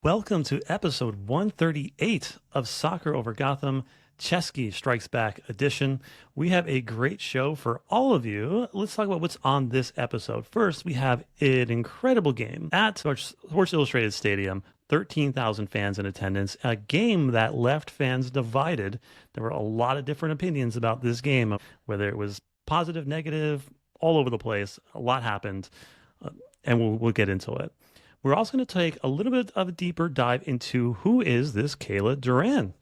Welcome to episode 138 of Soccer Over Gotham, Chesky Strikes Back edition. We have a great show for all of you. Let's talk about what's on this episode. First, we have an incredible game at Sports Illustrated Stadium. 13,000 fans in attendance, a game that left fans divided. There were a lot of different opinions about this game, whether it was positive, negative, all over the place. A lot happened, and we'll get into it. We're also going to take a little bit of a deeper dive into who is this Kayla Duran.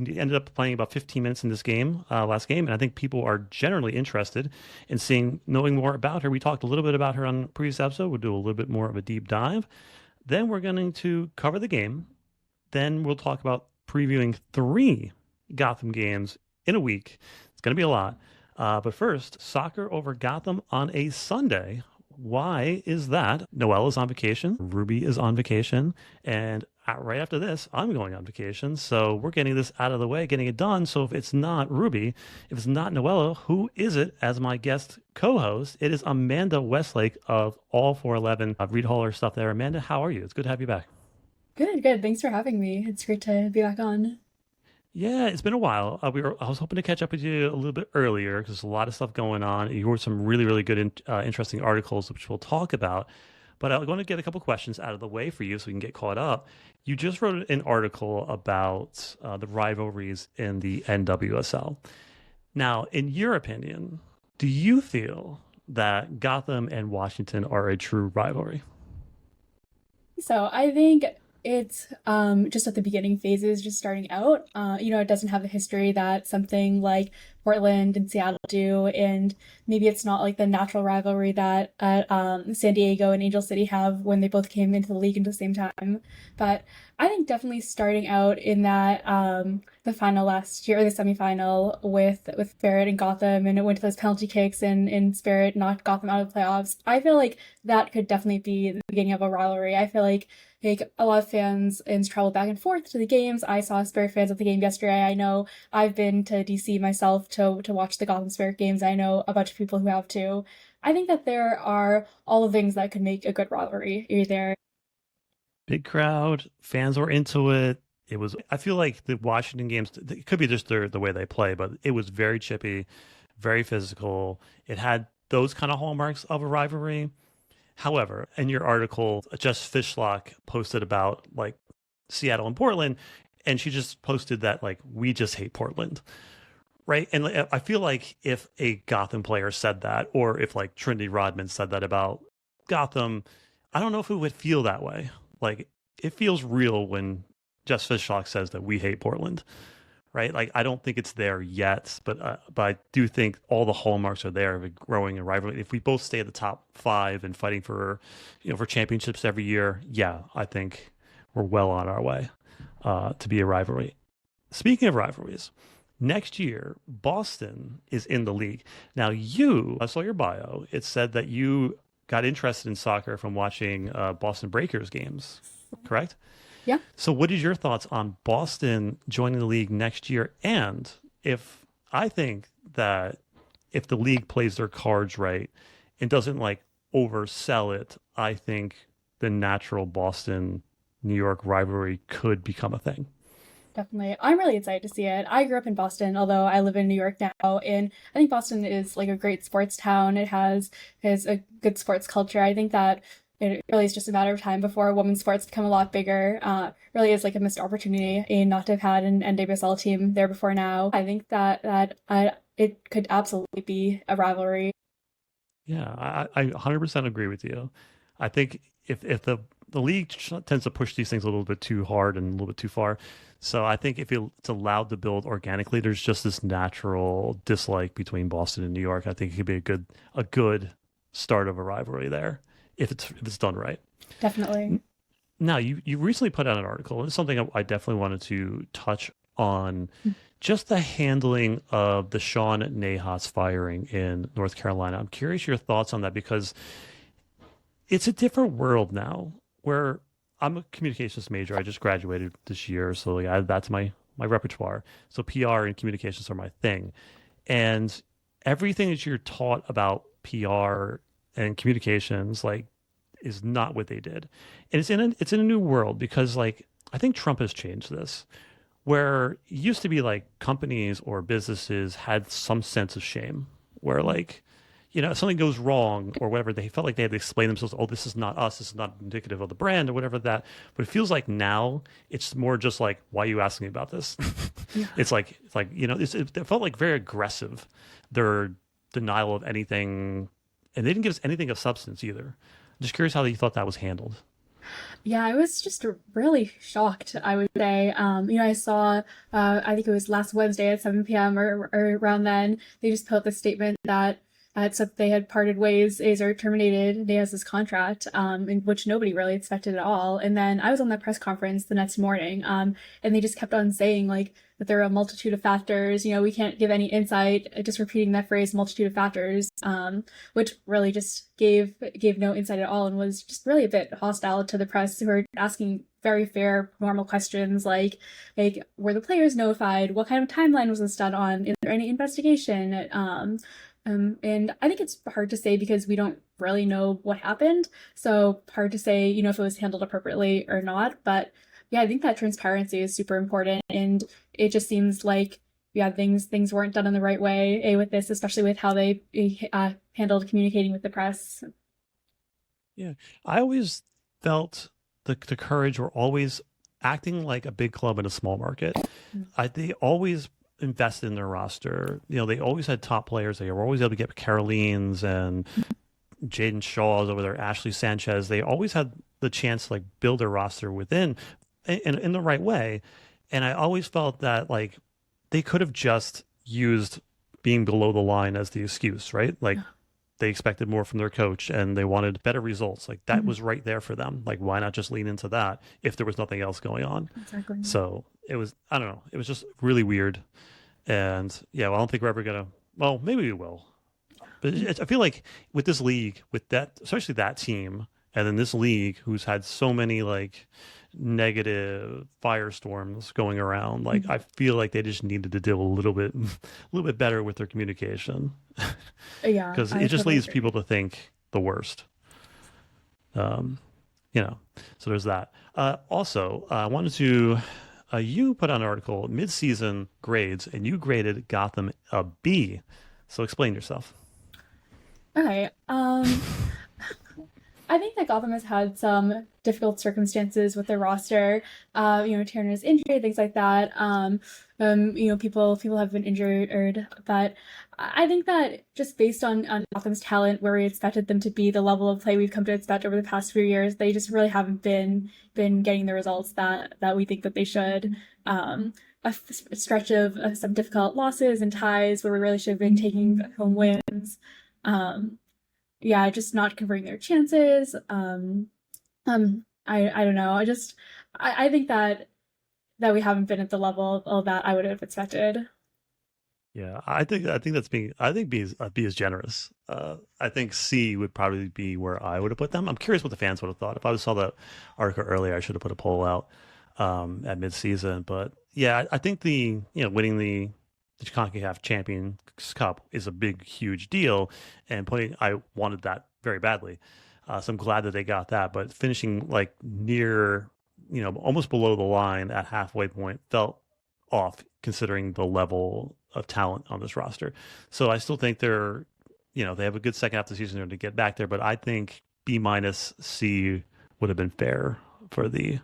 He ended up playing about 15 minutes in this game, last game, and I think people are generally interested in knowing more about her. We talked a little bit about her on the previous episode. We'll do a little bit more of a deep dive. Then we're going to cover the game. Then we'll talk about previewing 3 Gotham games in a week. It's going to be a lot. But first, Soccer Over Gotham on a Sunday. Why is that? Noelle is on vacation. Ruby is on vacation. And right after this, I'm going on vacation. So we're getting this out of the way, getting it done. So if it's not Ruby, if it's not Noella, who is it as my guest co-host? It is Amanda Westlake of All 411. Read all her stuff there. Amanda, how are you? It's good to have you back. Good. Thanks for having me. It's great to be back on. Yeah, it's been a while. I was hoping to catch up with you a little bit earlier because there's a lot of stuff going on. You wrote some really, really good, interesting articles, which we'll talk about. But I'm going to get a couple questions out of the way for you so we can get caught up. You just wrote an article about the rivalries in the NWSL. Now, in your opinion, do you feel that Gotham and Washington are a true rivalry? So I think it's just at the beginning phases, just starting out. It doesn't have the history that something like Portland and Seattle do, and maybe it's not like the natural rivalry that San Diego and Angel City have when they both came into the league at the same time. But I think definitely starting out in that the final last year, or the semifinal with Spirit and Gotham, and it went to those penalty kicks and Spirit knocked Gotham out of the playoffs. I feel like that could definitely be the beginning of a rivalry. I feel like a lot of fans travel back and forth to the games. I saw Spirit fans at the game yesterday. I know I've been to DC myself to watch the Gotham Spirit games. I know a bunch of people who have too. I think that there are all the things that could make a good rivalry there. Big crowd, fans were into it. I feel like the Washington games, it could be just the way they play, but it was very chippy, very physical. It had those kind of hallmarks of a rivalry. However, in your article, Jess Fishlock posted about like Seattle and Portland, and she just posted that like, we just hate Portland. Right. And I feel like if a Gotham player said that, or if like Trinity Rodman said that about Gotham, I don't know if it would feel that way. Like it feels real when Jess Fishlock says that we hate Portland. Right. Like I don't think it's there yet, but I do think all the hallmarks are there of a growing a rivalry. If we both stay at the top 5 and fighting for championships every year, yeah, I think we're well on our way to be a rivalry. Speaking of rivalries, next year, Boston is in the league. Now, I saw your bio. It said that you got interested in soccer from watching Boston Breakers games, correct? Yeah. So what is your thoughts on Boston joining the league next year? And I think that if the league plays their cards right and doesn't like oversell it, I think the natural Boston-New York rivalry could become a thing. Definitely. I'm really excited to see it. I grew up in Boston, although I live in New York now, and I think Boston is like a great sports town. It has a good sports culture. I think that it really is just a matter of time before women's sports become a lot bigger. Really is like a missed opportunity and not to have had an NWSL team there before now. I think that it could absolutely be a rivalry. Yeah, I 100% agree with you. I think if the league tends to push these things a little bit too hard and a little bit too far. So I think if it's allowed to build organically, there's just this natural dislike between Boston and New York. I think it could be a good start of a rivalry there if it's done right. Definitely. Now, you recently put out an article, and it's something I definitely wanted to touch on, just the handling of the Sean Nahas firing in North Carolina. I'm curious your thoughts on that because it's a different world now where I'm a communications major. I just graduated this year, so like, I added that to my repertoire. So PR and communications are my thing. And everything that you're taught about PR and communications, like is not what they did. And it's in a new world because like I think Trump has changed this where it used to be like companies or businesses had some sense of shame where like if something goes wrong or whatever, they felt like they had to explain themselves. Oh, this is not us. This is not indicative of the brand or whatever that. But it feels like now it's more just like, why are you asking me about this? Yeah. It felt like very aggressive. Their denial of anything, and they didn't give us anything of substance either. I'm just curious how you thought that was handled. Yeah, I was just really shocked, I would say. I saw, I think it was last Wednesday at 7 p.m. or around then, they just put out the statement that so they had parted ways, Azer terminated Nahas' contract, in which nobody really expected at all. And then I was on that press conference the next morning, and they just kept on saying, like, that there are a multitude of factors, we can't give any insight, just repeating that phrase, multitude of factors, which really just gave no insight at all and was just really a bit hostile to the press who are asking very fair, normal questions like were the players notified? What kind of timeline was this done on? Is there any investigation? And I think it's hard to say because we don't really know what happened. So hard to say, if it was handled appropriately or not. But yeah, I think that transparency is super important. And it just seems like, yeah, things weren't done in the right way with this, especially with how they handled communicating with the press. Yeah, I always felt the courage were always acting like a big club in a small market. They always invested in their roster. They always had top players. They were always able to get Carolines and Jaden Shaw's over there, Ashley Sanchez. They always had the chance to like build their roster within in the right way. And I always felt that like they could have just used being below the line as the excuse, right? Like they expected more from their coach and they wanted better results. Like that was right there for them. Like why not just lean into that if there was nothing else going on? Exactly. So it was, I don't know, it was just really weird. And yeah, well, I don't think we're ever gonna. Well, maybe we will. But I feel like with this league, with that, especially that team, and then this league, who's had so many like negative firestorms going around, like I feel like they just needed to deal a little bit better with their communication. Yeah, because I it just totally leads agree. people to think the worst. Um, so there's that. Also, I wanted to. You put on an article, mid-season grades, and you graded Gotham a B. So explain yourself. Okay. I think that Gotham has had some difficult circumstances with their roster. Turner's injury, things like that. People have been injured, but I think that just based on Gotham's talent, where we expected them to be, the level of play we've come to expect over the past few years, they just really haven't been getting the results that we think that they should. A stretch of some difficult losses and ties where we really should have been taking home wins. Um, yeah, just not converting their chances. I don't know. I think that we haven't been at the level of that I would have expected. Yeah, I think B is generous. I think C would probably be where I would have put them. I'm curious what the fans would have thought. If I saw that article earlier, I should have put a poll out at midseason. But yeah, I think the winning the CONCACAF Champions Cup is a big, huge deal, and I wanted that very badly. So I'm glad that they got that. But finishing like near, almost below the line at halfway point felt off considering the level of talent on this roster. So I still think they have a good second half of the season to get back there. But I think B minus C would have been fair for the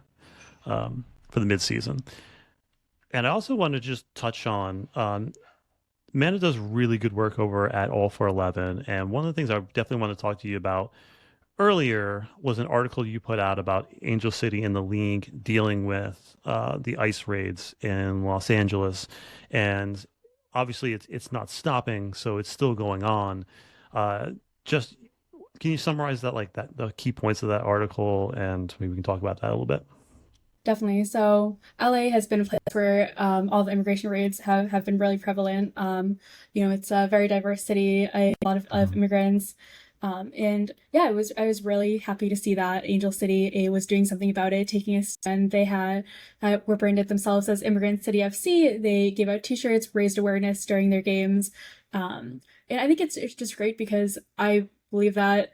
midseason. And I also want to just touch on Amanda does really good work over at All for 11. And one of the things I definitely want to talk to you about earlier was an article you put out about Angel City in the league dealing with the ICE raids in Los Angeles. And obviously it's not stopping, so it's still going on. Just can you summarize the key points of that article, and maybe we can talk about that a little bit? Definitely. So LA has been a place where all the immigration raids have been really prevalent. It's a very diverse city, a lot of immigrants. And yeah, I was really happy to see that Angel City was doing something about it, taking a stand. They were branded themselves as Immigrant City FC. They gave out t-shirts, raised awareness during their games. And I think it's just great because believe that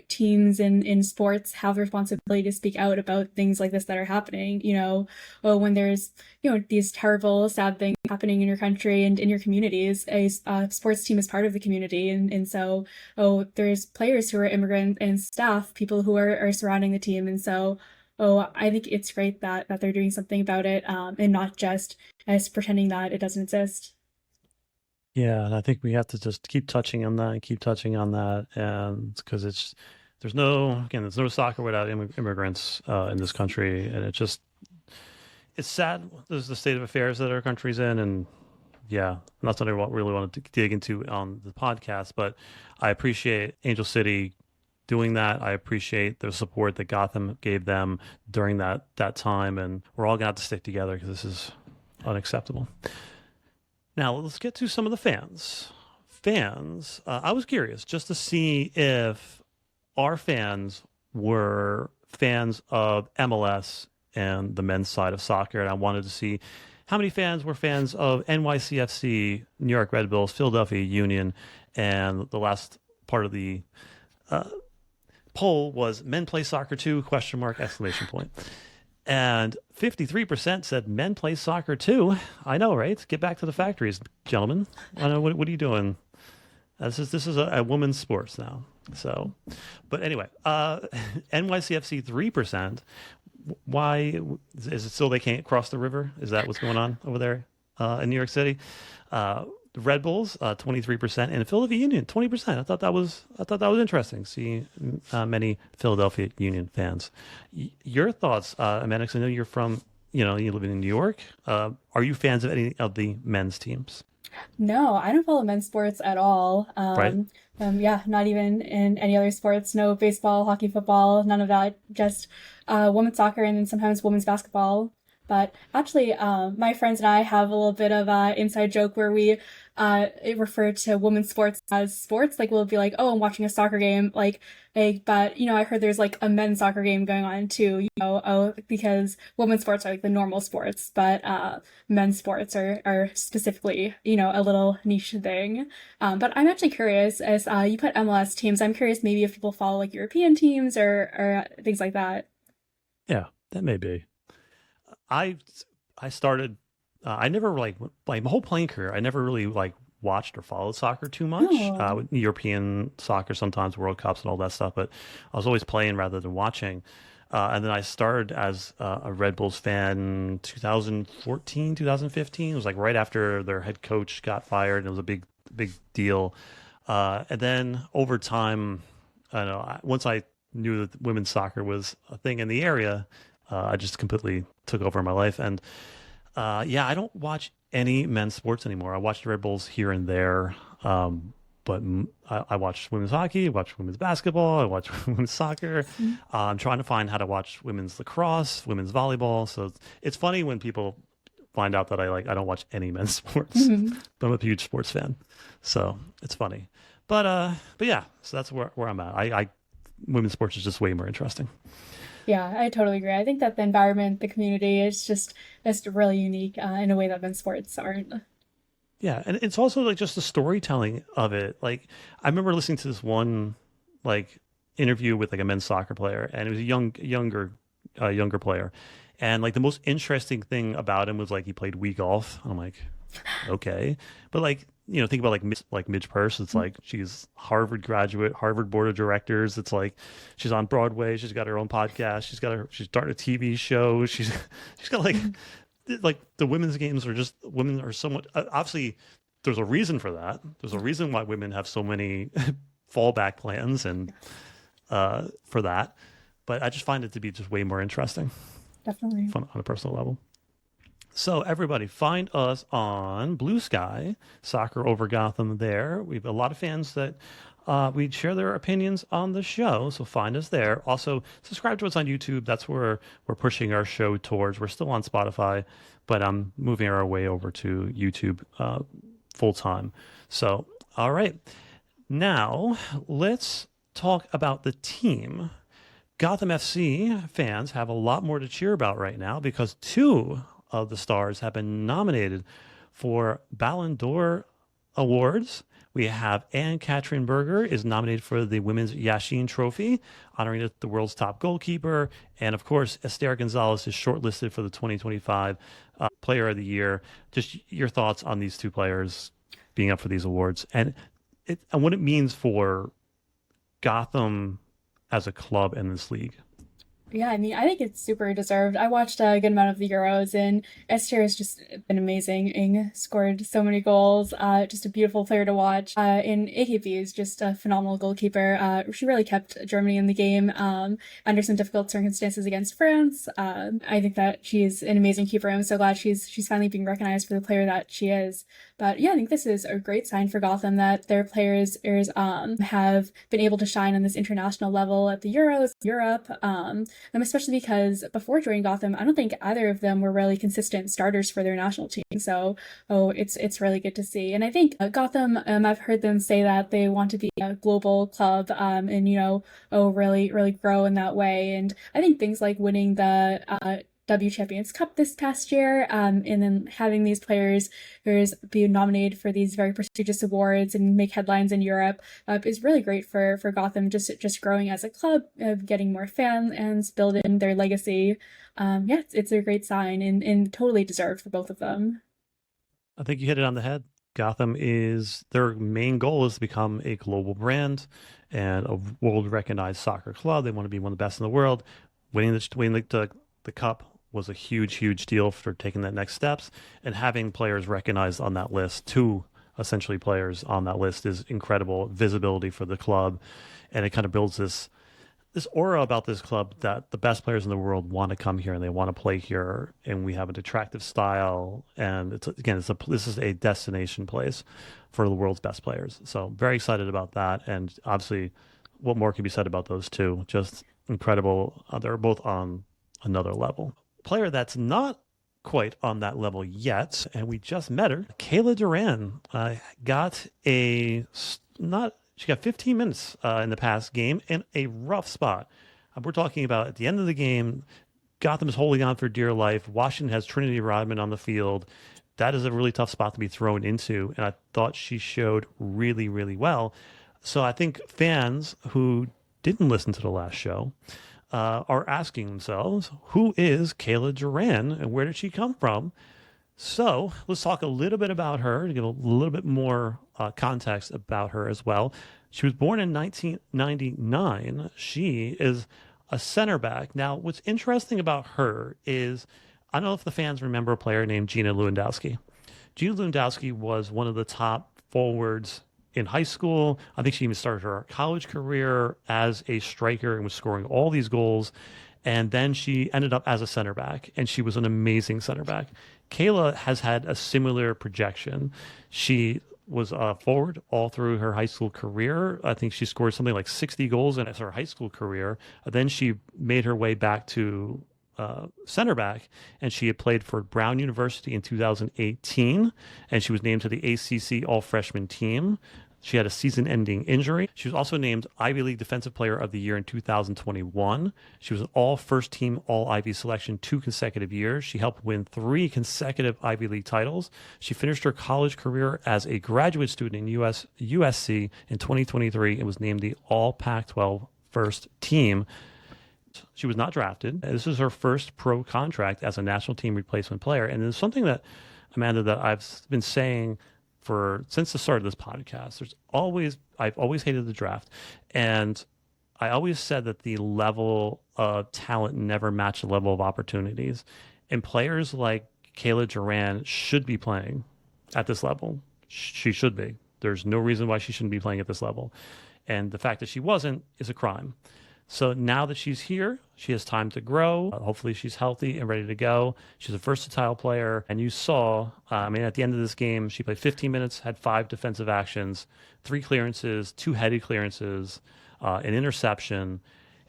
teams in sports have the responsibility to speak out about things like this that are happening. When there's these terrible, sad things happening in your country and in your communities, a sports team is part of the community, and so there's players who are immigrant and staff, people who are surrounding the team, and so. Oh, I think it's great that they're doing something about it, and not just as pretending that it doesn't exist. Yeah, and I think we have to just keep touching on that and keep touching on that, and because there's no soccer without immigrants in this country, and it's sad. There's the state of affairs that our country's in, and yeah, not something I really want to dig into on the podcast, but I appreciate Angel City doing that. I appreciate the support that Gotham gave them during that time, and we're all gonna have to stick together because this is unacceptable. Now let's get to some of the fans. I was curious just to see if our fans were fans of MLS and the men's side of soccer, and I wanted to see how many fans were fans of NYCFC, New York Red Bulls, Philadelphia Union, and the last part of the poll was men play soccer too, question mark, exclamation point. And 53% said men play soccer too. I know, right? Get back to the factories, gentlemen. I know, what are you doing? This is a women's sports now. So, but anyway, NYCFC 3%. Why is it still they can't cross the river? Is that what's going on over there in New York City? The Red Bulls, 23%, and Philadelphia Union, 20%. I thought that was interesting. See many Philadelphia Union fans. Your thoughts, Amanda? 'Cause I know you're from, you live in New York. Are you fans of any of the men's teams? No, I don't follow men's sports at all. Right. Yeah, not even in any other sports. No baseball, hockey, football, none of that. Just women's soccer and then sometimes women's basketball. But actually, my friends and I have a little bit of an inside joke where we refer to women's sports as sports. Like we'll be like, "Oh, I'm watching a soccer game." But I heard there's like a men's soccer game going on too. Because women's sports are like the normal sports, but men's sports are specifically a little niche thing. But I'm actually curious, as you put MLS teams, I'm curious maybe if people follow like European teams or things like that. Yeah, that may be. I started. I never like my whole playing career. I never really like watched or followed soccer too much. Oh. With European soccer, sometimes World Cups and all that stuff. But I was always playing rather than watching. And then I started as a Red Bulls fan 2014, 2015. It was like right after their head coach got fired. It was a big deal. And then over time, I don't know. Once I knew that women's soccer was a thing in the area, I just completely took over my life. And yeah, I don't watch any men's sports anymore. I watch the Red Bulls here and there. But I watch women's hockey, I watch women's basketball, I watch women's soccer. I'm trying to find how to watch women's lacrosse, women's volleyball. So it's funny when people find out that I don't watch any men's sports. But I'm a huge sports fan. So it's funny. But yeah, so that's where I'm at. I women's sports is just way more interesting. Yeah, I totally agree. I think that the environment, the community, it's really unique in a way that men's sports aren't. Yeah, and it's also like just the storytelling of it. Like I remember listening to this one like interview with like a men's soccer player, and it was a younger player, and like the most interesting thing about him was like he played Wii golf. I'm like, okay, but like think about like Midge Purse. It's like she's Harvard graduate, Harvard board of directors. It's like she's on Broadway. She's got her own podcast. She's starting a TV show. She's got like the women's games are just women are somewhat obviously there's a reason for that. There's a reason why women have so many fallback plans and for that. But I just find it to be just way more interesting. Definitely. Fun on a personal level. So everybody find us on Blue Sky, Soccer Over Gotham there. We have a lot of fans that we share their opinions on the show, so find us there. Also, subscribe to us on YouTube. That's where we're pushing our show towards. We're still on Spotify, but I'm moving our way over to YouTube full time. So, all right. Now, let's talk about the team. Gotham FC fans have a lot more to cheer about right now because two of the stars have been nominated for Ballon d'Or awards. We have Anne-Katrin Berger is nominated for the Women's Yashin Trophy, honoring the world's top goalkeeper. And of course, Esther Gonzalez is shortlisted for the 2025 Player of the Year. Just your thoughts on these two players being up for these awards and what it means for Gotham as a club in this league. Yeah, I mean, I think it's super deserved. I watched a good amount of the Euros, and Esther has just been amazing and scored so many goals. Just a beautiful player to watch. And AKP is just a phenomenal goalkeeper. She really kept Germany in the game under some difficult circumstances against France. I think that she's an amazing keeper. I'm so glad she's finally being recognized for the player that she is. But yeah, I think this is a great sign for Gotham that their players have been able to shine on this international level at the Euros, Europe. Especially because before joining Gotham, I don't think either of them were really consistent starters for their national team. So, it's really good to see. And I think Gotham, I've heard them say that they want to be a global club, and really, really grow in that way. And I think things like winning the W Champions Cup this past year, and then having these players be nominated for these very prestigious awards and make headlines in Europe is really great for Gotham, just growing as a club, getting more fans and building their legacy. Yeah, it's a great sign and totally deserved for both of them. I think you hit it on the head. Gotham is their main goal is to become a global brand and a world recognized soccer club. They want to be one of the best in the world. Winning the cup was a huge deal for taking that next steps, and having players recognized on that list, two essentially players on that list, is incredible visibility for the club, and it kind of builds this aura about this club that the best players in the world want to come here and they want to play here, and we have an attractive style, and this is a destination place for the world's best players. So very excited about that, and obviously, what more can be said about those two? Just incredible. They're both on another level. Player that's not quite on that level yet, and we just met her. Kayla Duran she got 15 minutes in the past game in a rough spot. We're talking about at the end of the game, Gotham is holding on for dear life. Washington has Trinity Rodman on the field. That is a really tough spot to be thrown into, and I thought she showed really, really well. So I think fans who didn't listen to the last show are asking themselves, who is Kayla Duran and where did she come from? So let's talk a little bit about her to give a little bit more context about her as well. She was born in 1999. She is a center back. Now, what's interesting about her is, I don't know if the fans remember a player named Gina Lewandowski. Gina Lewandowski was one of the top forwards in high school. I think she even started her college career as a striker and was scoring all these goals. And then she ended up as a center back, and she was an amazing center back. Kayla has had a similar projection. She was a forward all through her high school career. I think she scored something like 60 goals in her high school career. Then she made her way back to center back, and she had played for Brown University in 2018, and she was named to the ACC All-Freshman team. She had a season-ending injury. She was also named Ivy League Defensive Player of the Year in 2021. She was an all-first-team, all-Ivy selection 2 consecutive years. She helped win 3 consecutive Ivy League titles. She finished her college career as a graduate student in USC in 2023 and was named the All-Pac-12 first team. She was not drafted. This is her first pro contract as a national team replacement player. And it's something that, Amanda, that I've been saying since the start of this podcast. I've always hated the draft. And I always said that the level of talent never matched the level of opportunities. And players like Kayla Duran should be playing at this level. She should be. There's no reason why she shouldn't be playing at this level. And the fact that she wasn't is a crime. So now that she's here, she has time to grow. Hopefully she's healthy and ready to go. She's a versatile player. And you saw, at the end of this game, she played 15 minutes, had 5 defensive actions, 3 clearances, 2 headed clearances, an interception.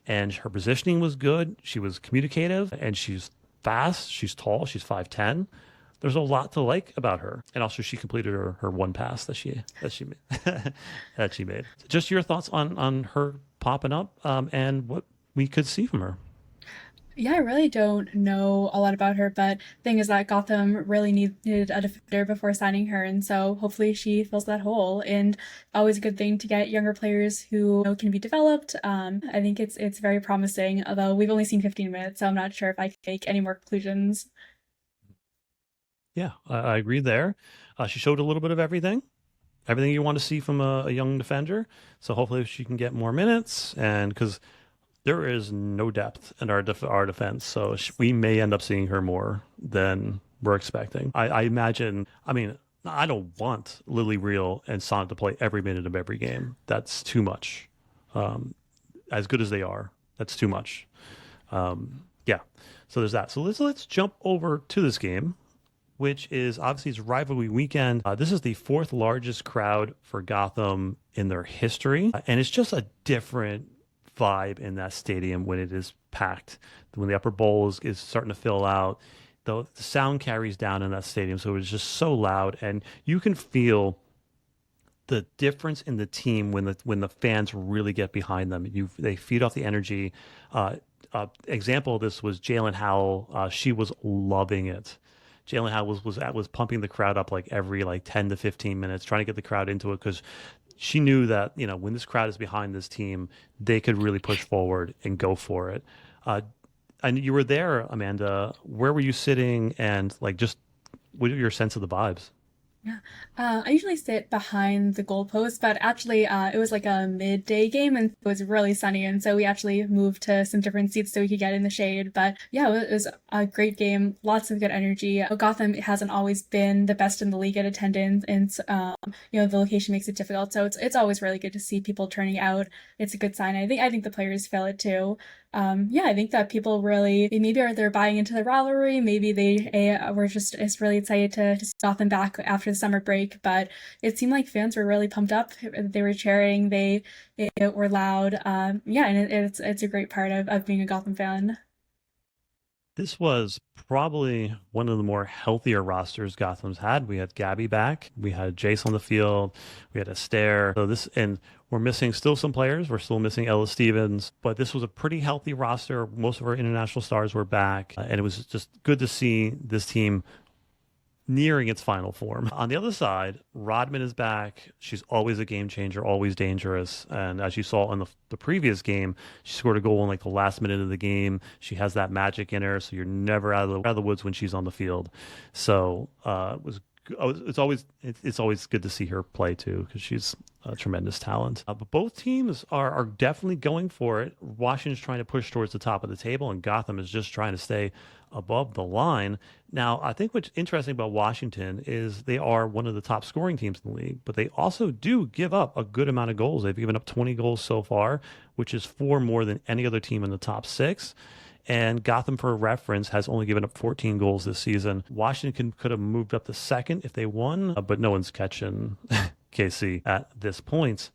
And her positioning was good. She was communicative, and she's fast. She's tall. She's 5'10". There's a lot to like about her. And also she completed her one pass that she made. Just your thoughts on her popping up and what we could see from her. Yeah, I really don't know a lot about her, but thing is that Gotham really needed a defender before signing her, and so hopefully she fills that hole. And always a good thing to get younger players who can be developed. I think it's very promising, although we've only seen 15 minutes, so I'm not sure if I can make any more conclusions. Yeah, I agree there. She showed a little bit of everything you want to see from a young defender. So hopefully she can get more minutes, and because there is no depth in our defense, so we may end up seeing her more than we're expecting. I imagine. I mean, I don't want Lily Real and Sonnet to play every minute of every game. That's too much. Um, as good as they are, that's too much. Yeah. So there's that. So let's jump over to this game, which is obviously it's rivalry weekend. This is the fourth largest crowd for Gotham in their history, and it's just a different vibe in that stadium when it is packed. When the upper bowl is starting to fill out, the sound carries down in that stadium, so it's just so loud, and you can feel the difference in the team when the fans really get behind them. They feed off the energy. Example of this was Jalen Howell. She was loving it. Jalen Howell was pumping the crowd up like every like 10 to 15 minutes, trying to get the crowd into it because she knew that when this crowd is behind this team, they could really push forward and go for it. And you were there, Amanda. Where were you sitting, and like just what are your sense of the vibes? Yeah. I usually sit behind the goalpost, but actually, it was like a midday game and it was really sunny. And so we actually moved to some different seats so we could get in the shade. But yeah, it was a great game. Lots of good energy. Gotham hasn't always been the best in the league at attendance. And, the location makes it difficult. So it's always really good to see people turning out. It's a good sign. I think the players feel it too. Yeah, I think that people really maybe are they're buying into the rivalry. Maybe they were just really excited to see Gotham back after the summer break. But it seemed like fans were really pumped up. They were cheering. They were loud. Yeah, and it's a great part of being a Gotham fan. This was probably one of the more healthier rosters Gotham's had. We had Gabby back, we had Jace on the field, we had Astaire. And we're missing still some players. We're still missing Ella Stevens, but this was a pretty healthy roster. Most of our international stars were back, and it was just good to see this team nearing its final form. On the other side, Rodman is back. She's always a game changer, always dangerous. And as you saw in the previous game, she scored a goal in like the last minute of the game. She has that magic in her, so you're never out of the woods when she's on the field. So it's always good to see her play too because she's a tremendous talent. But both teams are definitely going for it. Washington's trying to push towards the top of the table, and Gotham is just trying to stay above the line. Now, I think what's interesting about Washington is they are one of the top scoring teams in the league, but they also do give up a good amount of goals. They've given up 20 goals so far, which is four more than any other team in the top six. And Gotham, for reference, has only given up 14 goals this season. Washington could have moved up to second if they won, but no one's catching KC at this point.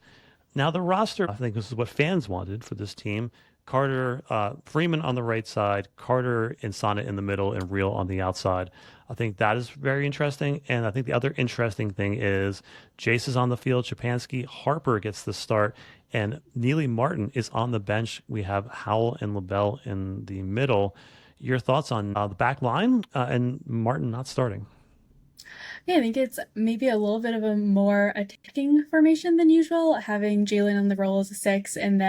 Now, the roster, I think this is what fans wanted for this team. Carter, Freeman on the right side, Carter and Sonnet in the middle, and Real on the outside. I think that is very interesting. And I think the other interesting thing is Jace is on the field, Shapansky, Harper gets the start, and Neely Martin is on the bench. We have Howell and LaBelle in the middle. Your thoughts on the back line and Martin not starting? Yeah, I think it's maybe a little bit of a more attacking formation than usual, having Jalen on the role as a six, and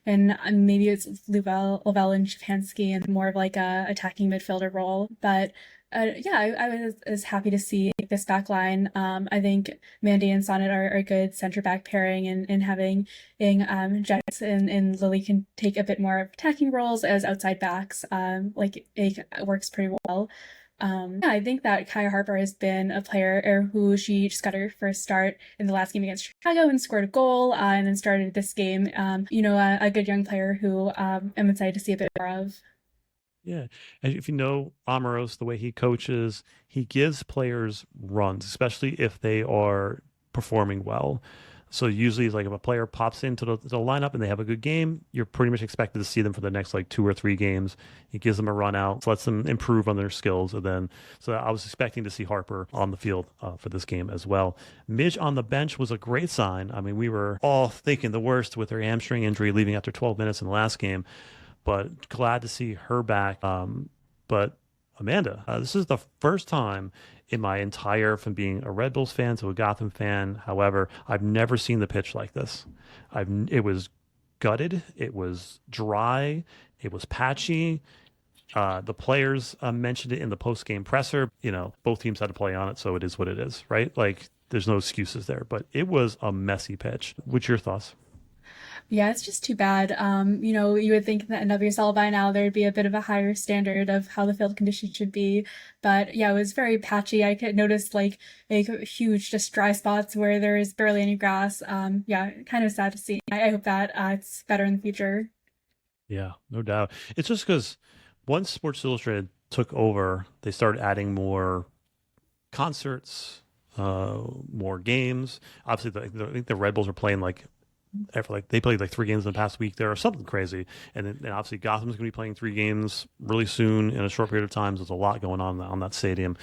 maybe it's Lavelle and Shapansky and more of like a attacking midfielder role. But yeah, I was happy to see this back line. I think Mandy and Sonnet are a good center back pairing, and having Jets and Lily can take a bit more of attacking roles as outside backs. Like it works pretty well. Yeah, I think that Kaya Harper has been a player who she just got her first start in the last game against Chicago and scored a goal, and then started this game. A good young player who I'm excited to see a bit more of. Yeah. And if you know Amoros, the way he coaches, he gives players runs, especially if they are performing well. So usually, like if a player pops into the lineup and they have a good game, you're pretty much expected to see them for the next like 2 or 3 games. He gives them a run out, lets them improve on their skills, and then so I was expecting to see Harper on the field for this game as well. Midge on the bench was a great sign. I mean, we were all thinking the worst with her hamstring injury leaving after 12 minutes in the last game. but glad to see her back. But Amanda, this is the first time in my entire from being a Red Bulls fan to a Gotham fan. However, I've never seen the pitch like this. It was gutted, it was dry, it was patchy. The players mentioned it in the post game presser. Both teams had to play on it, so it is what it is, right? Like, there's no excuses there. But it was a messy pitch. What's your thoughts? Yeah, it's just too bad. You would think that in WSL by now there'd be a bit of a higher standard of how the field conditions should be. But yeah, it was very patchy. I could notice like huge just dry spots where there is barely any grass. Yeah, kind of sad to see. I hope that it's better in the future. Yeah, no doubt. It's just because once Sports Illustrated took over, they started adding more concerts, more games. Obviously, I think the Red Bulls are playing they played like 3 games in the past week there or something crazy. And obviously Gotham's going to be playing 3 games really soon in a short period of time. So there's a lot going on that stadium,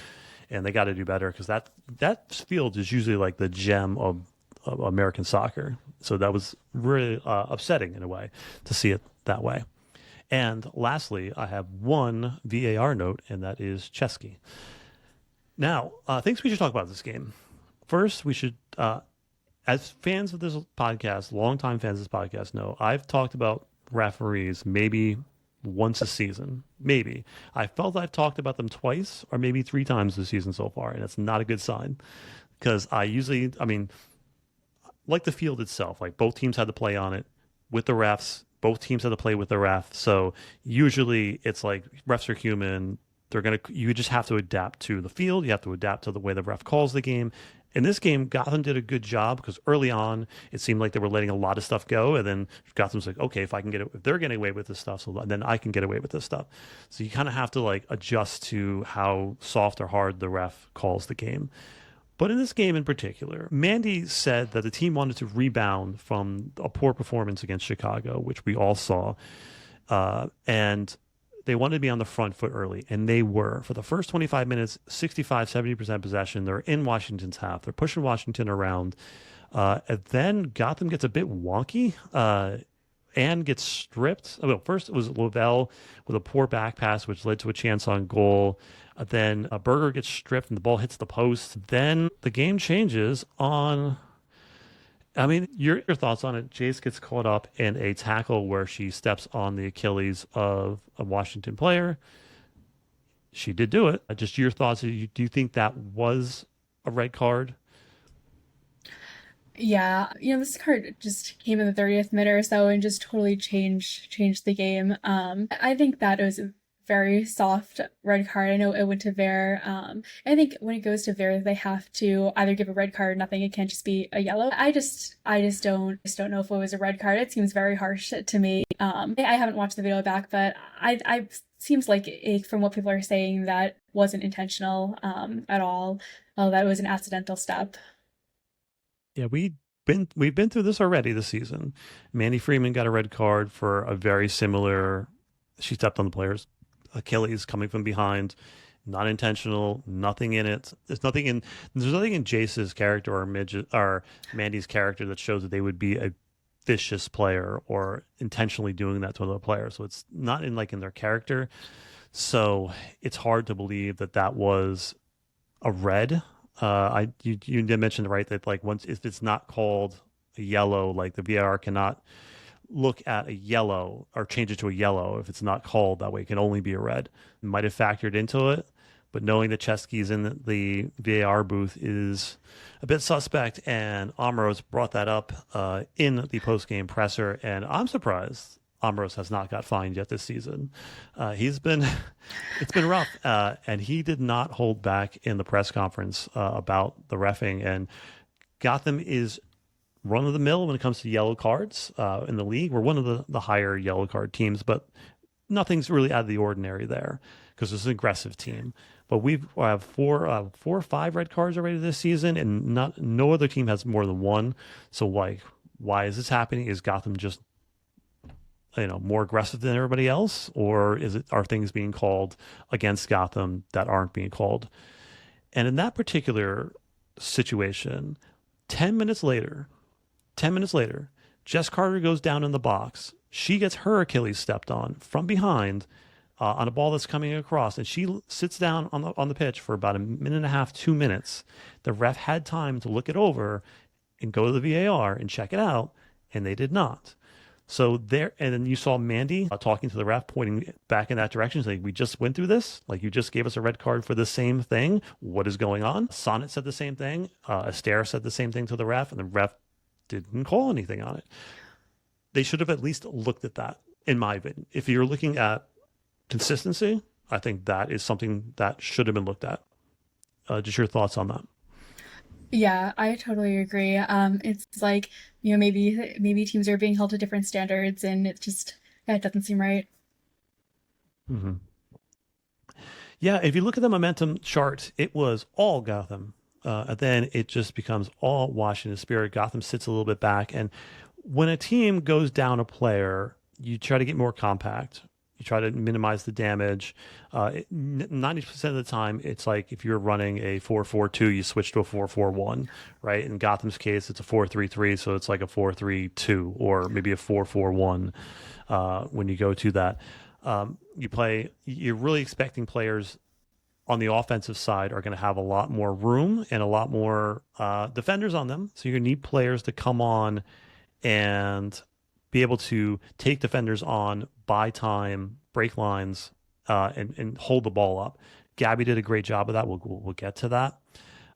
and they got to do better because that field is usually like the gem of American soccer. So that was really upsetting in a way to see it that way. And lastly, I have one VAR note, and that is Chesky. Now, things we should talk about this game. First, we should, as fans of this podcast, longtime fans of this podcast know, I've talked about referees maybe once a season. Maybe. I felt I've talked about them twice or maybe 3 times this season so far, and that's not a good sign. Because like the field itself, like both teams had to play on it with the refs. Both teams had to play with the ref. So usually it's like refs are human. You just have to adapt to the field. You have to adapt to the way the ref calls the game. In this game, Gotham did a good job because early on it seemed like they were letting a lot of stuff go, and then Gotham's like, okay, if they're getting away with this stuff, so then I can get away with this stuff. So you kind of have to like adjust to how soft or hard the ref calls the game. But in this game in particular, Mandy said that the team wanted to rebound from a poor performance against Chicago, which we all saw, and they wanted to be on the front foot early, and they were. For the first 25 minutes, 65, 70% possession. They're in Washington's half. They're pushing Washington around. And then Gotham gets a bit wonky and gets stripped. Well, first it was Lavelle with a poor back pass, which led to a chance on goal. Then a Berger gets stripped and the ball hits the post. Then the game changes on... I mean, your thoughts on it. Jace gets caught up in a tackle where she steps on the Achilles of a Washington player. She did do it. Just your thoughts. Do you think that was a red card? Yeah, this card just came in the 30th minute or so and just totally changed the game. I think that it was a very soft red card. I know it went to VAR. I think when it goes to VAR, they have to either give a red card or nothing. It can't just be a yellow. I just don't know if it was a red card. It seems very harsh to me. I haven't watched the video back, but I seems like from what people are saying that wasn't intentional at all. That it was an accidental step. Yeah, we've been through this already this season. Mandy Freeman got a red card for a very similar. She stepped on the player's Achilles coming from behind, not intentional, nothing in it. There's nothing in Jace's character or Mandy's character that shows that they would be a vicious player or intentionally doing that to another player. So it's not in their character. So it's hard to believe that was a red. You did mention, right, that once if it's not called a yellow, the VAR cannot look at a yellow or change it to a yellow if it's not called that way. It can only be a red. It might have factored into it, but knowing that Chesky's in the VAR booth is a bit suspect, and Amros brought that up in the post-game presser, and I'm surprised Amros has not got fined yet this season. It's been rough, and he did not hold back in the press conference about the reffing, and Gotham is run of the mill when it comes to yellow cards in the league. We're one of the higher yellow card teams, but nothing's really out of the ordinary there because it's an aggressive team. But we have four or five red cards already this season, and no other team has more than one. So why is this happening? Is Gotham just more aggressive than everybody else, or are things being called against Gotham that aren't being called? And in that particular situation, 10 minutes later, Jess Carter goes down in the box. She gets her Achilles stepped on from behind on a ball that's coming across, and she sits down on the pitch for about a minute and a half, 2 minutes. The ref had time to look it over and go to the VAR and check it out, and they did not. So there, and then you saw Mandy talking to the ref, pointing back in that direction, saying, "We just went through this. Like, you just gave us a red card for the same thing. What is going on?" Sonnet said the same thing. Astaire said the same thing to the ref, and the ref didn't call anything on it. They should have at least looked at that, in my opinion. If you're looking at consistency, I think that is something that should have been looked at. Just your thoughts on that. Yeah, I totally agree. It's like, maybe teams are being held to different standards, and it just, yeah, it doesn't seem right. Hmm. Yeah, if you look at the momentum chart, it was all Gotham. And then it just becomes all Washington Spirit. Gotham sits a little bit back. And when a team goes down a player, you try to get more compact. You try to minimize the damage. 90% of the time, it's like if you're running a 4-4-2, you switch to a 4-4-1, right? In Gotham's case, it's a 4-3-3, so it's like a 4-3-2 or maybe a 4-4-1 when you go to that. You're really expecting players on the offensive side are going to have a lot more room and a lot more defenders on them. So you're going to need players to come on and be able to take defenders on, buy time, break lines, and hold the ball up. Gabby did a great job of that. We'll get to that.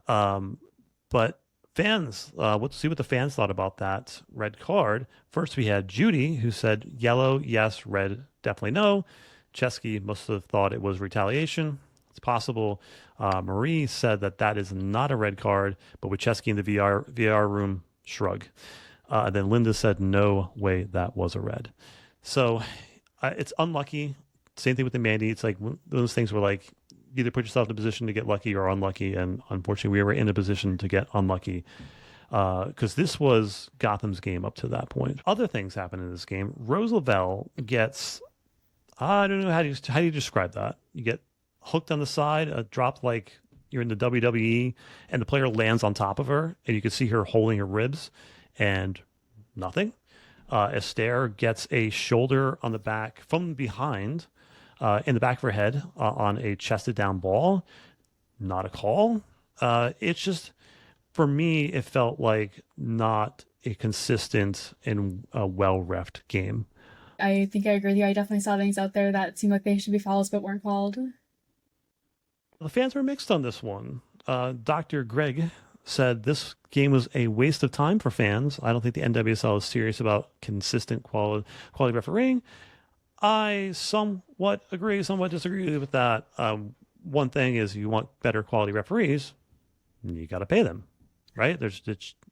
But fans, let's see what the fans thought about that red card. First, we had Judy, who said yellow, yes; red, definitely no. Chesky must have thought it was retaliation. It's possible. Marie said that is not a red card, but with Chesky in the VR room, shrug. Then Linda said, no way, that was a red. So it's unlucky. Same thing with the Mandy. It's like those things where like you either put yourself in a position to get lucky or unlucky. And unfortunately, we were in a position to get unlucky because this was Gotham's game up to that point. Other things happen in this game. Rose Lavelle gets, I don't know, how do you describe that? You get hooked on the side, dropped like you're in the WWE, and the player lands on top of her, and you can see her holding her ribs. And nothing. Astaire gets a shoulder on the back from behind in the back of her head on a chested down ball. Not a call. It's just, for me, it felt like not a consistent and well-refed game. I think I agree with you. I definitely saw things out there that seemed like they should be fouls but weren't called. The fans were mixed on this one. Dr. Greg said this game was a waste of time for fans. I don't think the NWSL is serious about consistent quality refereeing. I somewhat agree, somewhat disagree with that. One thing is, you want better quality referees, you got to pay them, right?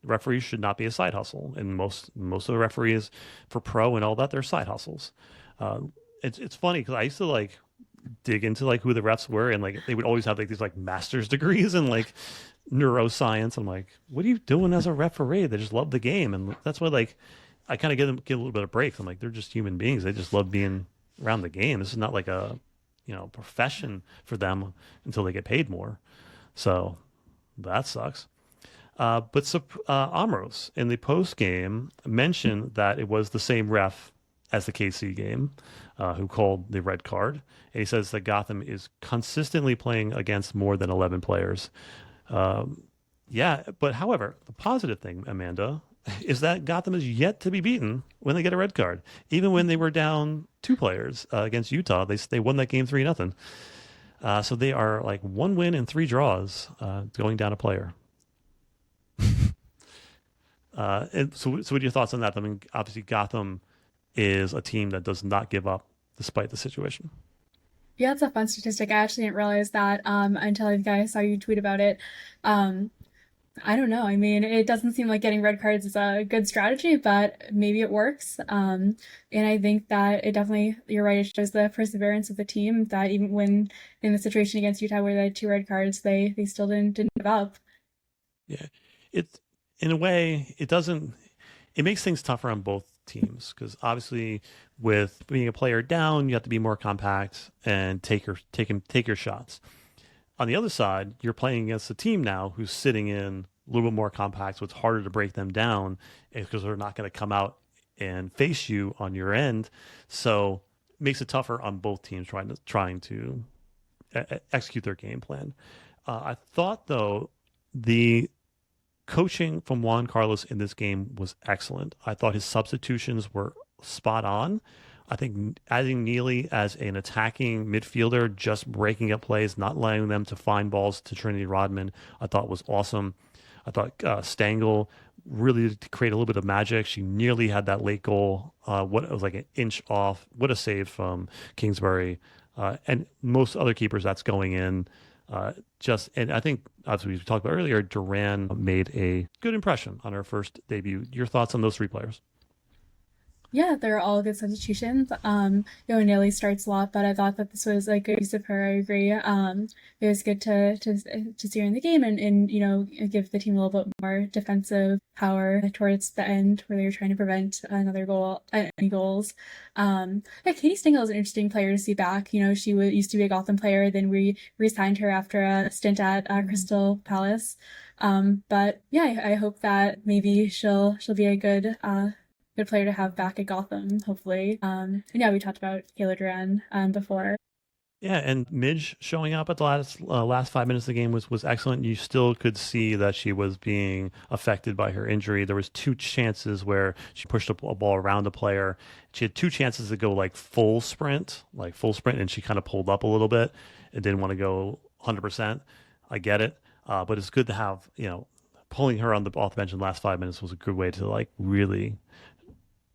Referees should not be a side hustle, and most of the referees for pro and all that, they're side hustles. It's funny because I used to like dig into like who the refs were, and like they would always have like these like master's degrees and like neuroscience. I'm like, what are you doing as a referee? They just love the game, and that's why like I kind of get a little bit of breaks. I'm like, they're just human beings. They just love being around the game. This is not like a profession for them until they get paid more. So that sucks. But Amros in the post game mentioned that it was the same ref as the KC game who called the red card, and he says that Gotham is consistently playing against more than 11 players. Yeah, but however, the positive thing, Amanda, is that Gotham is yet to be beaten when they get a red card. Even when they were down 2 players against Utah, they won that game 3-0. So they are like 1 win and 3 draws going down a player. So what are your thoughts on that? I mean, obviously Gotham is a team that does not give up despite the situation. Yeah, it's a fun statistic. I actually didn't realize that until I think I saw you tweet about it. Um, I don't know. I mean, it doesn't seem like getting red cards is a good strategy, but maybe it works. And I think that it definitely, you're right, it shows the perseverance of the team that even when in the situation against Utah where they had 2 red cards, they still didn't give up. Yeah, it's in a way it makes things tougher on both teams because obviously with being a player down, you have to be more compact and take your shots. On the other side, you're playing against a team now who's sitting in a little bit more compact, so it's harder to break them down because they're not going to come out and face you on your end. So it makes it tougher on both teams trying to execute their game plan. I thought though the coaching from Juan Carlos in this game was excellent. I thought his substitutions were spot on. I think adding Neely as an attacking midfielder, just breaking up plays, not allowing them to find balls to Trinity Rodman, I thought was awesome. I thought Stengel really did create a little bit of magic. She nearly had that late goal. What it was like an inch off. What a save from Kingsbury, and most other keepers that's going in. And I think, as we talked about earlier, Duran made a good impression on her first debut. Your thoughts on those three players? Yeah, they're all good substitutions. Nelly starts a lot, but I thought that this was a good use of her. I agree. It was good to see her in the game and give the team a little bit more defensive power towards the end where they were trying to prevent another goal, any goals. Yeah, Katie Stengel is an interesting player to see back. She used to be a Gotham player, then we re-signed her after a stint at Crystal Palace. But yeah, I hope that maybe she'll be a good player to have back at Gotham, hopefully. And yeah, we talked about Kayla Duran before. Yeah, and Midge showing up at the last 5 minutes of the game was excellent. You still could see that she was being affected by her injury. There was two chances where she pushed a ball around a player. She had two chances to go full sprint, and she kind of pulled up a little bit and didn't want to go 100%. I get it, but it's good to have pulling her off the bench in the last 5 minutes was a good way to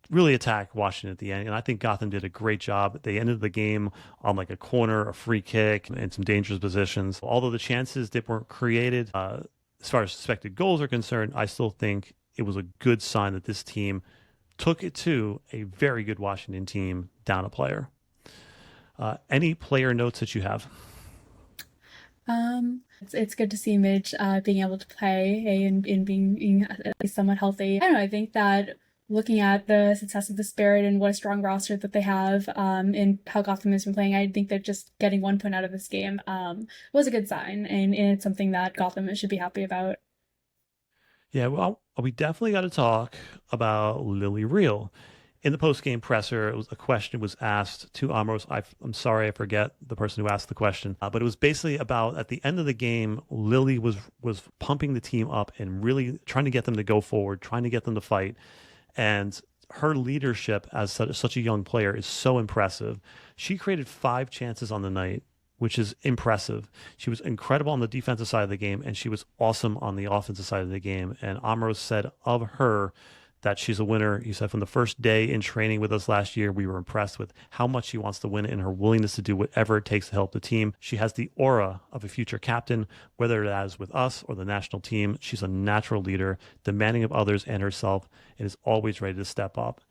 really attack Washington at the end. And I think Gotham did a great job. They ended the game on a corner, a free kick, and some dangerous positions. Although the chances that weren't created, as far as suspected goals are concerned, I still think it was a good sign that this team took it to a very good Washington team down a player. Any player notes that you have? It's good to see Midge being able to play and being at least somewhat healthy. I don't know. I think that looking at the success of the Spirit and what a strong roster that they have, and how Gotham has been playing, I think that just getting 1 point out of this game was a good sign, and it's something that Gotham should be happy about. Yeah, well, we definitely got to talk about Lily Real. In the post-game presser, a question was asked to Amros. I'm sorry, I forget the person who asked the question, but it was basically about at the end of the game, Lily was pumping the team up and really trying to get them to go forward, trying to get them to fight. And her leadership as such a young player is so impressive. She created 5 chances on the night, which is impressive. She was incredible on the defensive side of the game, and she was awesome on the offensive side of the game. And Amros said of her that she's a winner. He said from the first day in training with us last year, we were impressed with how much she wants to win and her willingness to do whatever it takes to help the team. She has the aura of a future captain, whether that is with us or the national team. She's a natural leader, demanding of others and herself, and is always ready to step up.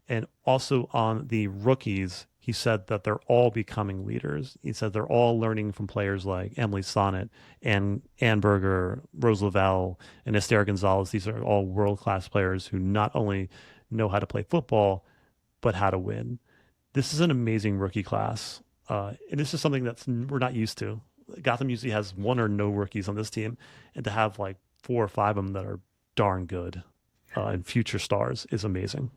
And also on the rookies, he said that they're all becoming leaders. He said they're all learning from players like Emily Sonnet and Ann Berger, Rose Lavelle, and Esther Gonzalez. These are all world-class players who not only know how to play football, but how to win. This is an amazing rookie class. And this is something that we're not used to. Gotham usually has 1 or no rookies on this team. And to have 4 or 5 of them that are darn good and future stars is amazing.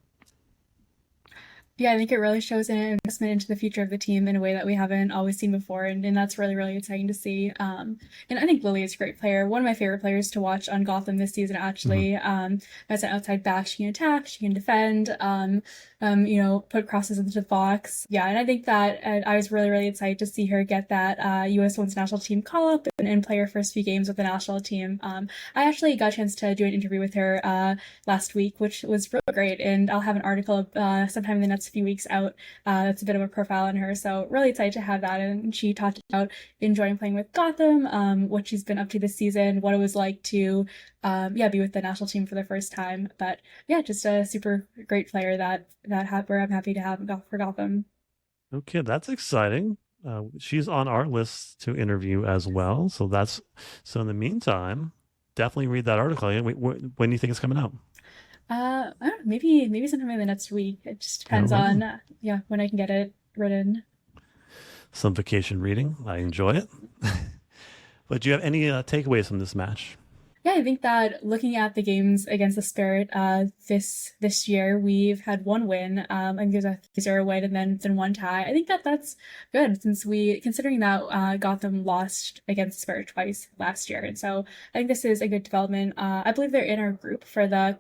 Yeah, I think it really shows an investment into the future of the team in a way that we haven't always seen before, and that's really, really exciting to see. And I think Lily is a great player. One of my favorite players to watch on Gotham this season, actually. As an outside back, she can attack, she can defend, put crosses into the box. Yeah, and I think that I was really, really excited to see her get that U.S. Women's National Team call-up and play her first few games with the national team. I actually got a chance to do an interview with her last week, which was really great, and I'll have an article sometime in the next few weeks out. That's a bit of a profile on her, so really excited to have that. And she talked about enjoying playing with Gotham, what she's been up to this season, what it was like to be with the national team for the first time. But yeah, just a super great player that I'm happy to have for Gotham. Okay, that's exciting. She's on our list to interview as well. So in the meantime, definitely read that article. When do you think it's coming out? I don't know, maybe sometime in the next week. It just depends on when I can get it written. Some vacation reading. I enjoy it. But do you have any takeaways from this match? Yeah, I think that looking at the games against the Spirit, this year we've had one win, and there's a 0 win, and then one tie. I think that that's good since considering that Gotham lost against the Spirit twice last year, and so I think this is a good development. I believe they're in our group for the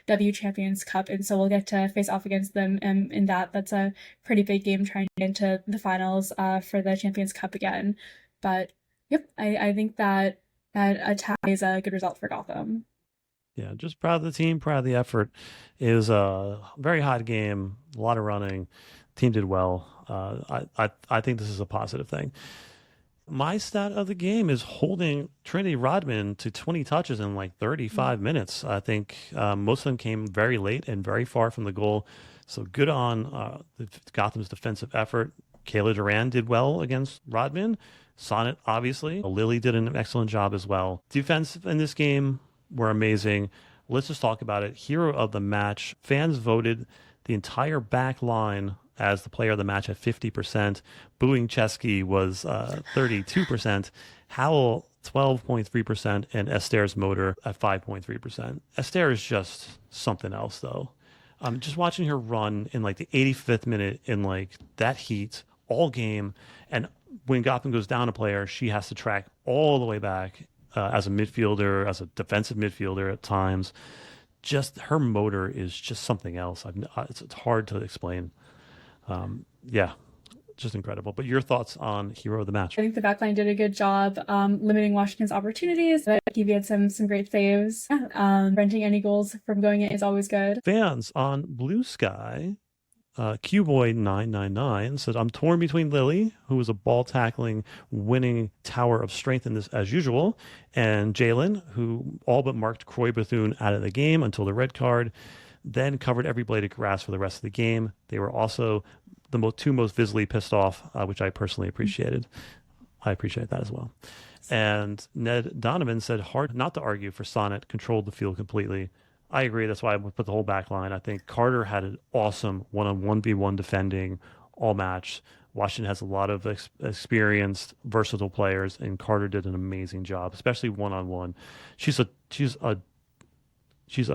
W Champions Cup, and so we'll get to face off against them, in that. That's a pretty big game trying to get into the finals for the Champions Cup again. But yep, I think that a tie is a good result for Gotham. Yeah, just proud of the team, proud of the effort. It was a very hot game, a lot of running. Team did well. I think this is a positive thing. My stat of the game is holding Trinity Rodman to 20 touches in like 35 minutes. I think most of them came very late and very far from the goal. So good on Gotham's defensive effort. Kayla Duran did well against Rodman. Sonnet, obviously. Lily did an excellent job as well. Defense in this game were amazing. Let's just talk about it. Hero of the match. Fans voted the entire back line as the player of the match at 50%. Booing Chesky was 32%. Howell, 12.3%. And Esther's motor at 5.3%. Esther is just something else, though. Just watching her run in like the 85th minute in like that heat all game. And when Gotham goes down a player, she has to track all the way back as a midfielder, as a defensive midfielder at times. Just her motor is just something else. It's hard to explain. Yeah, just incredible. But your thoughts on hero of the match? I think the backline did a good job limiting Washington's opportunities. He had some great saves. Preventing any goals from going in is always good. Fans on Blue Sky, QBoy999 said, I'm torn between Lily, who is a ball tackling, winning tower of strength in this as usual, and Jalen, who all but marked Croy Bethune out of the game until the red card, then covered every blade of grass for the rest of the game. They were also the two most visibly pissed off, which I personally appreciated. I appreciate that as well. And Ned Donovan said, hard not to argue for Sonnet, controlled the field completely. I agree. That's why I would put the whole back line. I think Carter had an awesome one-on-1v1 defending all match. Washington has a lot of experienced, versatile players, and Carter did an amazing job, especially one-on-one. She's a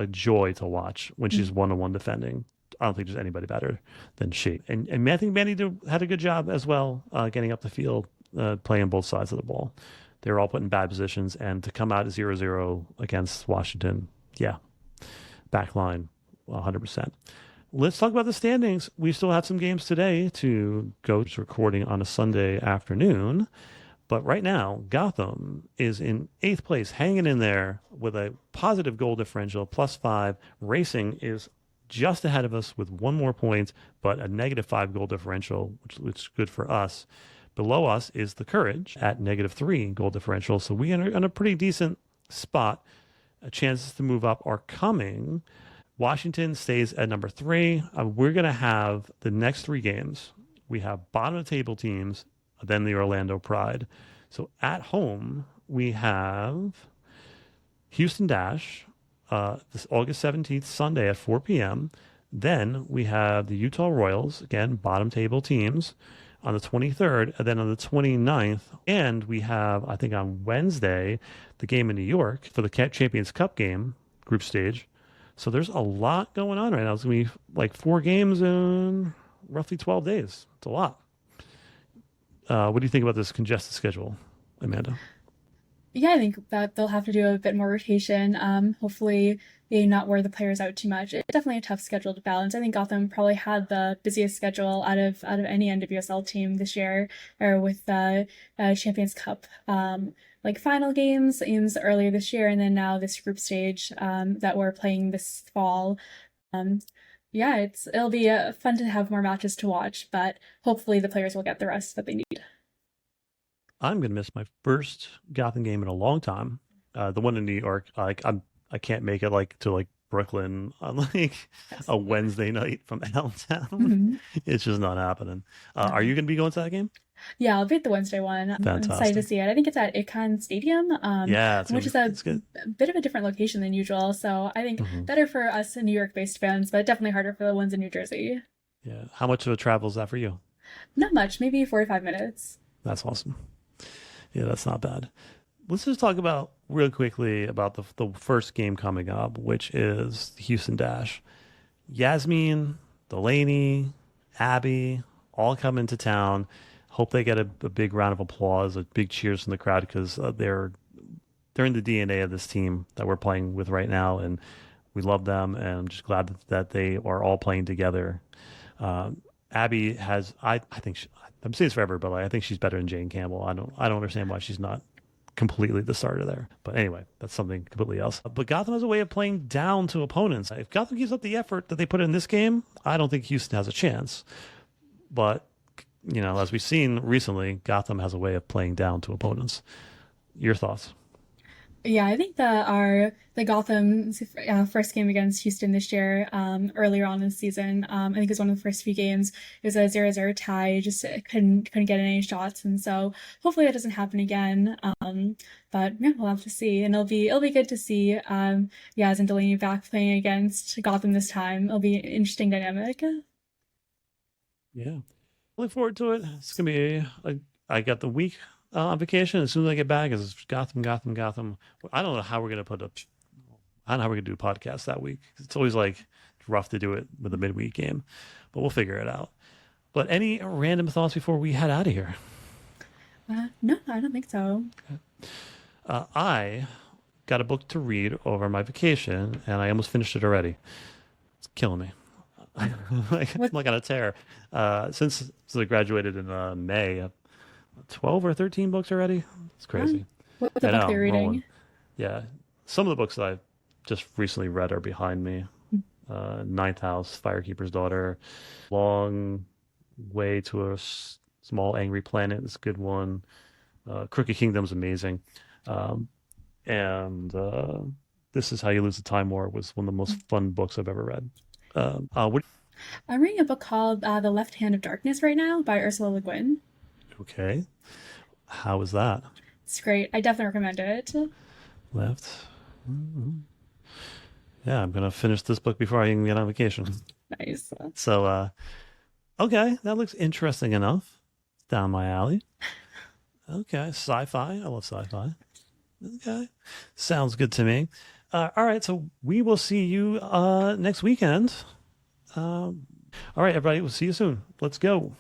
joy to watch when she's one-on-one defending. I don't think there's anybody better than she. And I think Manny had a good job as well, getting up the field, playing both sides of the ball. They were all put in bad positions, and to come out 0-0 against Washington, yeah. Back line, 100%. Let's talk about the standings. We still have some games today to go to recording on a Sunday afternoon. But right now, Gotham is in 8th place, hanging in there with a positive goal differential, +5. Racing is just ahead of us with one more point, but a -5 goal differential, which is good for us. Below us is the Courage at -3 goal differential. So we are in a pretty decent spot. Chances to move up are coming. Washington stays at number 3. We're going to have the next 3 games. We have bottom of the table teams, then the Orlando Pride. So at home, we have Houston Dash, this August 17th, Sunday at 4 p.m. Then we have the Utah Royals, again, bottom table teams, on the 23rd, and then on the 29th. And we have, I think on Wednesday, the game in New York for the Champions Cup game, group stage. So there's a lot going on right now. It's going to be like 4 games in roughly 12 days. It's a lot. What do you think about this congested schedule, Amanda? Yeah, I think that they'll have to do a bit more rotation. Hopefully they not wear the players out too much. It's definitely a tough schedule to balance. I think Gotham probably had the busiest schedule out of any NWSL team this year, or with the Champions Cup like final games earlier this year, and then now this group stage that we're playing this fall. Yeah, it'll be fun to have more matches to watch, but hopefully the players will get the rest that they need. I'm going to miss my first Gotham game in a long time. The one in New York, I can't make it to Brooklyn on a Wednesday night from Allentown. Mm-hmm. It's just not happening. Are you going to be going to that game? Yeah, I'll be at the Wednesday one. I'm excited to see it. I think it's at Icahn Stadium, which is a bit of a different location than usual. So I think better for us New York-based fans, but definitely harder for the ones in New Jersey. Yeah. How much of a travel is that for you? Not much, maybe 45 minutes. That's awesome. Yeah, that's not bad. Let's just talk about real quickly about the first game coming up, which is the Houston Dash. Yasmin, Delaney, Abby, all come into town. Hope they get a big round of applause, a big cheers from the crowd because they're in the DNA of this team that we're playing with right now, and we love them. And I'm just glad that they are all playing together. Abby has, I think I'm saying this forever, but like, I think she's better than Jane Campbell. I don't understand why she's not completely the starter there. But anyway, that's something completely else. But Gotham has a way of playing down to opponents. If Gotham keeps up the effort that they put in this game, I don't think Houston has a chance. But, as we've seen recently, Gotham has a way of playing down to opponents. Your thoughts? Yeah, I think the Gotham's first game against Houston this year, earlier on in the season, I think it was one of the first few games. It was a 0-0 tie, just couldn't get any shots, and so hopefully that doesn't happen again. But yeah, we'll have to see, and it'll be good to see Yaz and Delaney back playing against Gotham this time. It'll be an interesting dynamic. Yeah. Look forward to it. It's going to be, I got the week on vacation. As soon as I get back, it's Gotham, Gotham, Gotham. I don't know how we're going to I don't know how we're going to do a podcast that week. It's always like rough to do it with a midweek game, but we'll figure it out. But any random thoughts before we head out of here? No, I don't think so. Okay. I got a book to read over my vacation, and I almost finished it already. It's killing me. I'm like on a tear. Since I graduated in May, 12 or 13 books already. It's crazy. What's the book you're reading? Yeah. Some of the books that I've just recently read are behind me. Ninth House, Firekeeper's Daughter, Long Way to a Small Angry Planet is a good one. Crooked Kingdom's amazing. And This Is How You Lose the Time War was one of the most fun books I've ever read. What? I'm reading a book called The Left Hand of Darkness right now by Ursula Le Guin. Okay. How is that? It's great. I definitely recommend it. Left. Mm-hmm. Yeah, I'm going to finish this book before I even get on vacation. Nice. So, okay, that looks interesting enough. Down my alley. Okay, sci-fi. I love sci-fi. Okay, sounds good to me. All right, so we will see you next weekend. All right, everybody, we'll see you soon. Let's go.